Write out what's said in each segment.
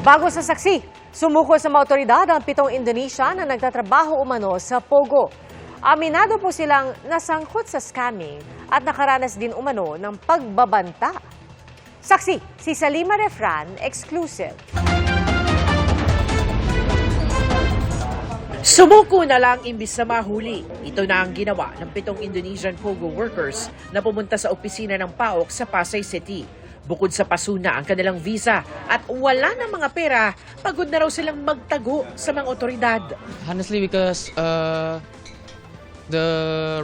Bago sa saksi, sumuko sa mga otoridad ang 7 Indonesian na nagtatrabaho umano sa Pogo. Aminado po silang nasangkot sa scamming at nakaranas din umano ng pagbabanta. Saksi, si Salima Refran, exclusive. Sumuko na lang imbis na mahuli. Ito na ang ginawa ng 7 Indonesian Pogo workers na pumunta sa opisina ng PAOK sa Pasay City. Bukod sa pasuna ang kanilang visa at wala ng mga pera, pagod na raw silang magtago sa mga otoridad. Honestly, because the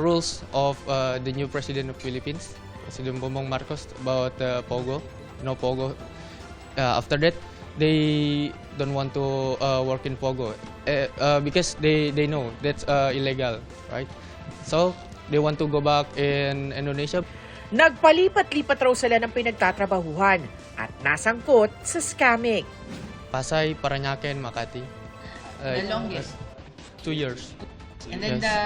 rules of the new president of Philippines, President Bongbong Marcos, about Pogo, Pogo. After that, they don't want to work in Pogo because they know that's illegal, right? So they want to go back in Indonesia. Nagpalipat-lipat raw sila ng pinagtatrabahuhan at nasangkot sa scamming. Pasay, Parañaque, Makati. The longest? 2 years. And then Yes. the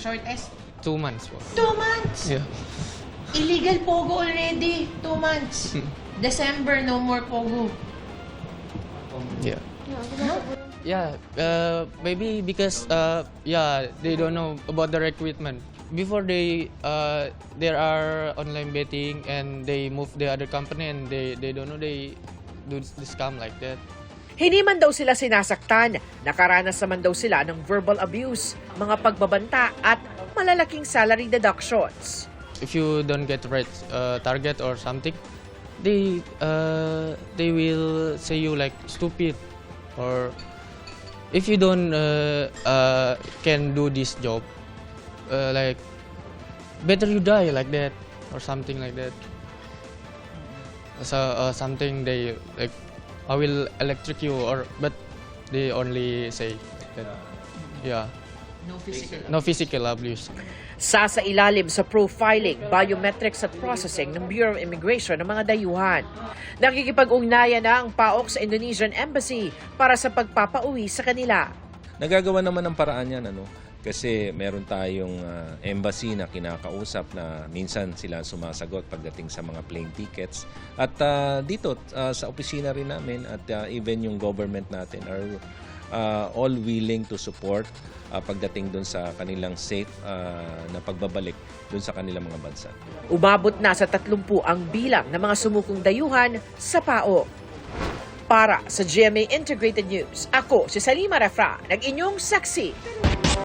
shortest? 2 months. 2 months! Yeah. Illegal Pogo already. 2 months. December, no more Pogo. Yeah. No? Yeah, maybe because they don't know about the recruitment. Before there are online betting and they move the other company and they don't know they do the scam like that. Hindi man daw sila sinasaktan, nakaranas naman daw sila ng verbal abuse, mga pagbabanta at malalaking salary deductions. If you don't get right target or something, they will say you like stupid, or if you don't can do this job, like better you die like that or something like that. So something they like, I will electric you, or but they only say that. Yeah, no physical abuse. Sa ilalim sa profiling, biometrics at processing ng Bureau of Immigration ng mga dayuhan. Nakikipag-ugnayan na ang PAOK sa Indonesian Embassy para sa pagpapauwi sa kanila. Nagagawa naman ng paraan yan, kasi meron tayong embassy na kinakausap na minsan sila sumasagot pagdating sa mga plane tickets. At dito sa opisina rin namin at even yung government natin are all willing to support pagdating dun sa kanilang safe na pagbabalik dun sa kanilang mga bansa. Umabot na sa 30 ang bilang ng mga sumukong dayuhan sa PAOK. Para sa GMA Integrated News, ako si Salima Refran, nag-inyong saksi.